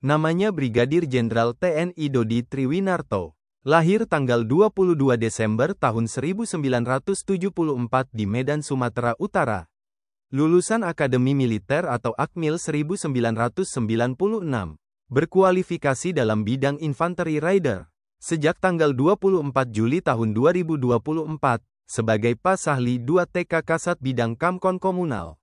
Namanya Brigadir Jenderal TNI Dodi Triwinarto. Lahir tanggal 22 Desember tahun 1974 di Medan, Sumatera Utara. Lulusan Akademi Militer atau Akmil 1996. Berkualifikasi dalam bidang Infanteri Rider. Sejak tanggal 24 Juli tahun 2024, sebagai Pasahli 2 TK Kasat Bidang Kamkon Komunal.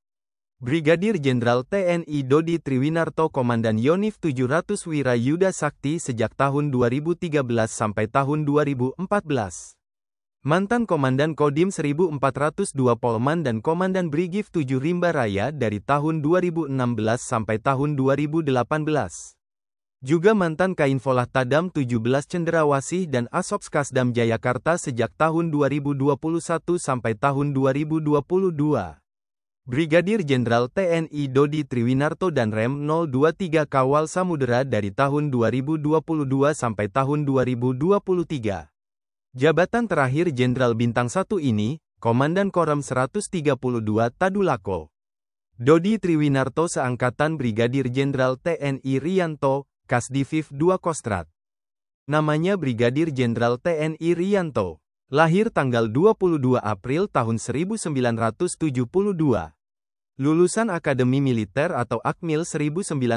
Brigadir Jenderal TNI Dodi Triwinarto Komandan Yonif 700 Wirayuda Sakti sejak tahun 2013 sampai tahun 2014. Mantan Komandan Kodim 1402 Polman dan Komandan Brigif 7 Rimba Raya dari tahun 2016 sampai tahun 2018. Juga mantan Kainfolah Tadam 17 Cendrawasih dan Asops Kasdam Jayakarta sejak tahun 2021 sampai tahun 2022. Brigadir Jenderal TNI Dodi Triwinarto dan Rem 023 Kawal Samudera dari tahun 2022 sampai tahun 2023. Jabatan terakhir Jenderal Bintang 1 ini, Komandan Korem 132 Tadulako. Dodi Triwinarto seangkatan Brigadir Jenderal TNI Rianto, Kasdivif 2 Kostrat. Namanya Brigadir Jenderal TNI Rianto. Lahir tanggal 22 April tahun 1972. Lulusan Akademi Militer atau Akmil 1996.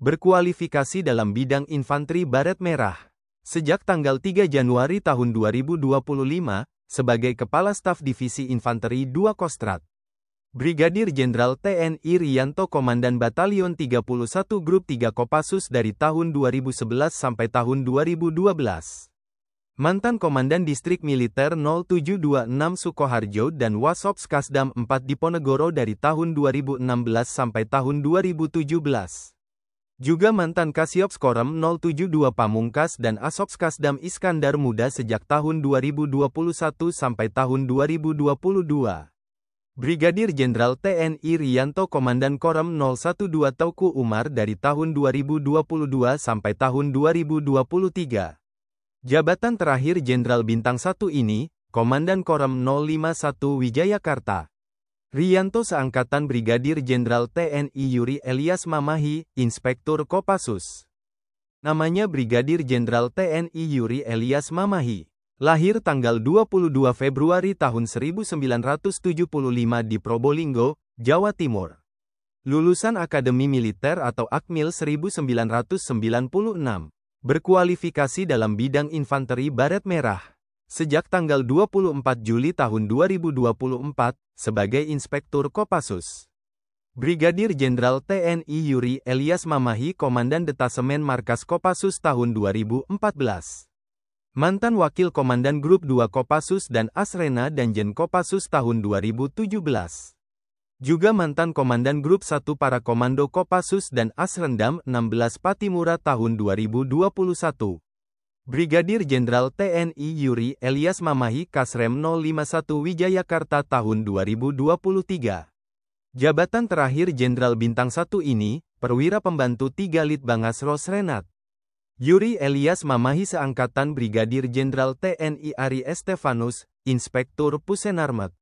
Berkualifikasi dalam bidang infanteri baret merah. Sejak tanggal 3 Januari tahun 2025, sebagai Kepala Staf Divisi Infanteri 2 Kostrat. Brigadir Jenderal TNI Rianto Komandan Batalion 31 Grup 3 Kopassus dari tahun 2011 sampai tahun 2012. Mantan Komandan Distrik Militer 0726 Sukoharjo dan Wasops Kasdam 4 Diponegoro dari tahun 2016 sampai tahun 2017. Juga mantan Kasiops Korem 072 Pamungkas dan Asops Kasdam Iskandar Muda sejak tahun 2021 sampai tahun 2022. Brigadir Jenderal TNI Rianto Komandan Korem 012 Tauku Umar dari tahun 2022 sampai tahun 2023. Jabatan terakhir Jenderal Bintang 1 ini, Komandan Korem 051 Wijayakarta. Rianto seangkatan Brigadir Jenderal TNI Yuri Elias Mamahi, Inspektur Kopassus. Namanya Brigadir Jenderal TNI Yuri Elias Mamahi. Lahir tanggal 22 Februari tahun 1975 di Probolinggo, Jawa Timur. Lulusan Akademi Militer atau Akmil 1996. Berkualifikasi dalam bidang infanteri baret merah. Sejak tanggal 24 Juli tahun 2024, sebagai Inspektur Kopassus. Brigadir Jenderal TNI Yuri Elias Mamahi Komandan Detasemen Markas Kopassus tahun 2014. Mantan Wakil Komandan Grup 2 Kopassus dan Asrena Danjen Kopassus tahun 2017. Juga mantan Komandan Grup 1 Para Komando Kopassus dan Asrendam 16 Patimura tahun 2021. Brigadir Jenderal TNI Yuri Elias Mamahi Kasrem 051 Wijayakarta tahun 2023. Jabatan terakhir Jenderal Bintang 1 ini, Perwira Pembantu 3 Litbangas Rosrenat. Yuri Elias Mamahi seangkatan Brigadir Jenderal TNI Ari Estefanus, Inspektur Pusenarmet.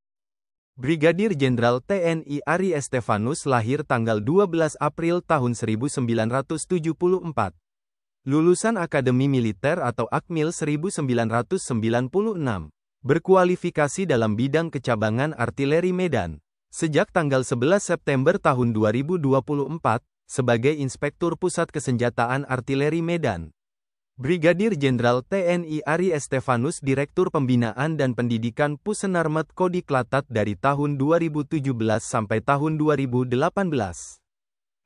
Brigadir Jenderal TNI Ari Estefanus lahir tanggal 12 April tahun 1974. Lulusan Akademi Militer atau Akmil 1996. Berkualifikasi dalam bidang kecabangan artileri Medan. Sejak tanggal 11 September tahun 2024, sebagai Inspektur Pusat Kesenjataan Artileri Medan. Brigadir Jenderal TNI Ari Estefanus Direktur Pembinaan dan Pendidikan Pusenarmet Kodiklatat dari tahun 2017 sampai tahun 2018.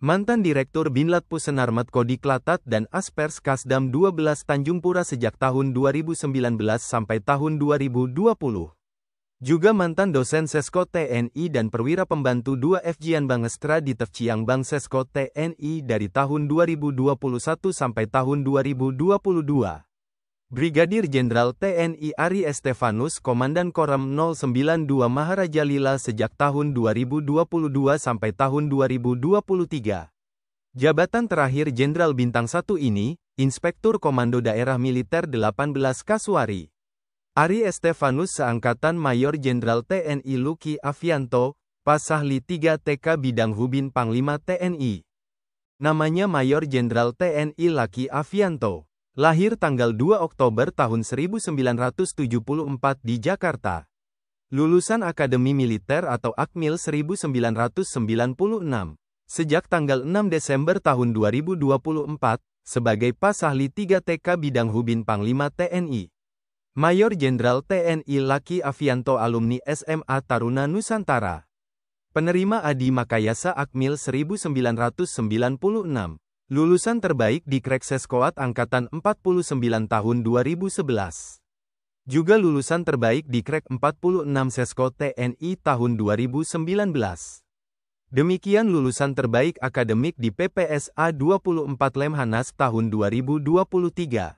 Mantan Direktur Binlat Pusenarmet Kodiklatat dan Aspers Kasdam 12 Tanjung Pura sejak tahun 2019 sampai tahun 2020. Juga mantan dosen Sesko TNI dan Perwira Pembantu 2 Fjian Bangestra di Tefciang Bang Sesko TNI dari tahun 2021 sampai tahun 2022. Brigadir Jenderal TNI Ari Estefanus Komandan Korem 092 Maharaja Lila sejak tahun 2022 sampai tahun 2023. Jabatan terakhir Jenderal Bintang 1 ini, Inspektur Komando Daerah Militer 18 Kasuari. Ari Estefanus seangkatan Mayor Jenderal TNI Luki Avianto, Pasahli 3 TK Bidang Hubin Panglima TNI. Namanya Mayor Jenderal TNI Laki Afianto. Lahir tanggal 2 Oktober tahun 1974 di Jakarta. Lulusan Akademi Militer atau Akmil 1996. Sejak tanggal 6 Desember tahun 2024, sebagai Pasahli 3 TK Bidang Hubin Panglima TNI. Mayor Jenderal TNI Laki Afianto alumni SMA Taruna Nusantara. Penerima Adi Makayasa Akmil 1996. Lulusan terbaik di Krekseskoat Angkatan 49 tahun 2011. Juga lulusan terbaik di Krek 46 Sesko TNI tahun 2019. Demikian lulusan terbaik akademik di PPSA 24 Lemhanas tahun 2023.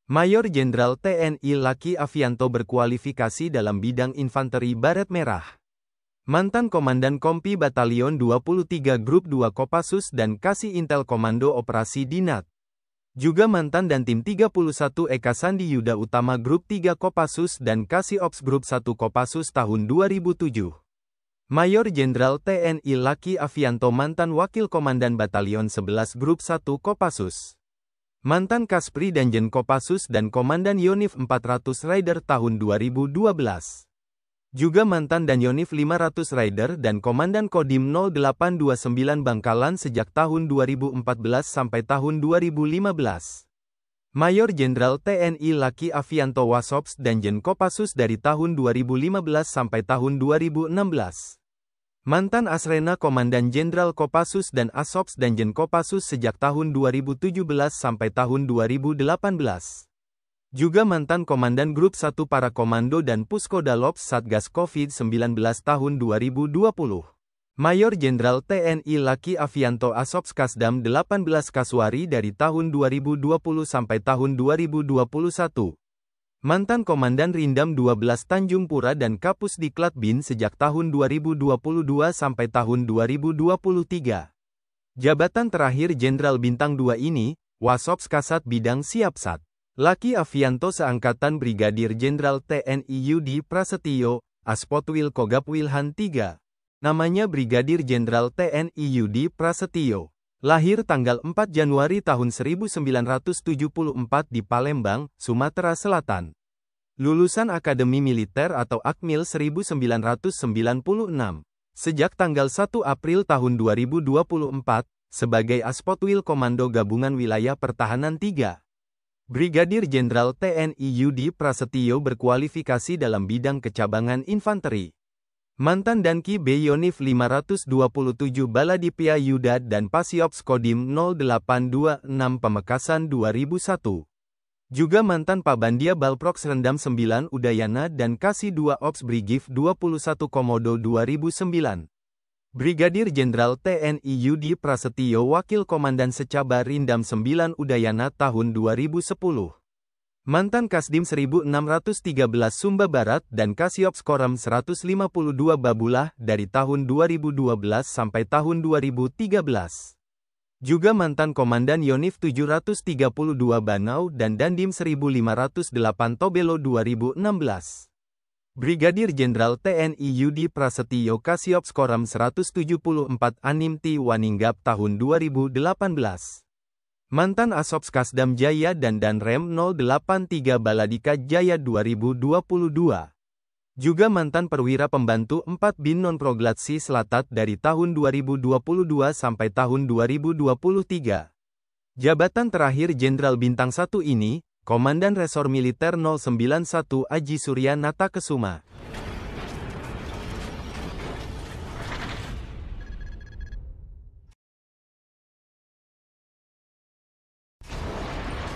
Mayor Jenderal TNI Laki Afianto berkualifikasi dalam bidang infanteri Baret Merah. Mantan Komandan Kompi Batalion 23 Grup 2 Kopassus dan Kasih Intel Komando Operasi Dinat. Juga mantan dan tim 31 Eka Sandi Yuda Utama Grup 3 Kopassus dan Kasih Ops Grup 1 Kopassus tahun 2007. Mayor Jenderal TNI Laki Afianto mantan Wakil Komandan Batalion 11 Grup 1 Kopassus. Mantan Kaspri Danjen Kopassus dan Komandan Yonif 400 Rider tahun 2012. Juga mantan Danyonif 500 Rider dan Komandan Kodim 0829 Bangkalan sejak tahun 2014 sampai tahun 2015. Mayor Jenderal TNI Laki Afianto Wasops Danjen Kopassus dari tahun 2015 sampai tahun 2016. Mantan Asrena Komandan Jenderal Kopassus dan Asops Danjen Kopassus sejak tahun 2017 sampai tahun 2018. Juga mantan Komandan Grup 1 Para Komando dan Puskodalops Satgas COVID-19 tahun 2020. Mayor Jenderal TNI Laki Afianto Asops Kasdam 18 Kaswari dari tahun 2020 sampai tahun 2021. Mantan Komandan Rindam 12 Tanjung Pura dan Kapus Diklat Bin sejak tahun 2022 sampai tahun 2023. Jabatan terakhir Jenderal Bintang 2 ini, Wasops Kasat Bidang Siapsat. Laki Afianto seangkatan Brigadir Jenderal TNI Yudi Prasetyo, Aspotwil Kogab Wilhan 3. Namanya Brigadir Jenderal TNI Yudi Prasetyo. Lahir tanggal 4 Januari tahun 1974 di Palembang, Sumatera Selatan. Lulusan Akademi Militer atau Akmil 1996. Sejak tanggal 1 April tahun 2024, sebagai Aspotwil Komando Gabungan Wilayah Pertahanan 3. Brigadir Jenderal TNI Yudi Prasetyo berkualifikasi dalam bidang kecabangan infanteri. Mantan Danki B Yonif 527 Baladipia Yuda dan Pasiops Kodim 0826 Pamekasan 2001. Juga mantan Pabandia Balprox Rendam 9 Udayana dan Kasih 2 Ops Brigif 21 Komodo 2009. Brigadir Jenderal TNI Yudi Prasetyo Wakil Komandan Secaba Rindam 9 Udayana tahun 2010. Mantan Kasdim 1613 Sumba Barat dan Kasiops Koram 152 Babulah dari tahun 2012 sampai tahun 2013. Juga mantan Komandan Yonif 732 Banau dan Dandim 1508 Tobelo 2016. Brigadir Jenderal TNI Yudi Prasetyo Kasiops Koram 174 Animti Waninggap tahun 2018. Mantan Asops Kasdam Jaya dan Danrem 083 Baladika Jaya 2022. Juga mantan Perwira Pembantu 4 Bin Nonproglatsi Selatat dari tahun 2022 sampai tahun 2023. Jabatan terakhir Jenderal Bintang 1 ini, Komandan Resor Militer 091 Aji Surya Nata Kesuma.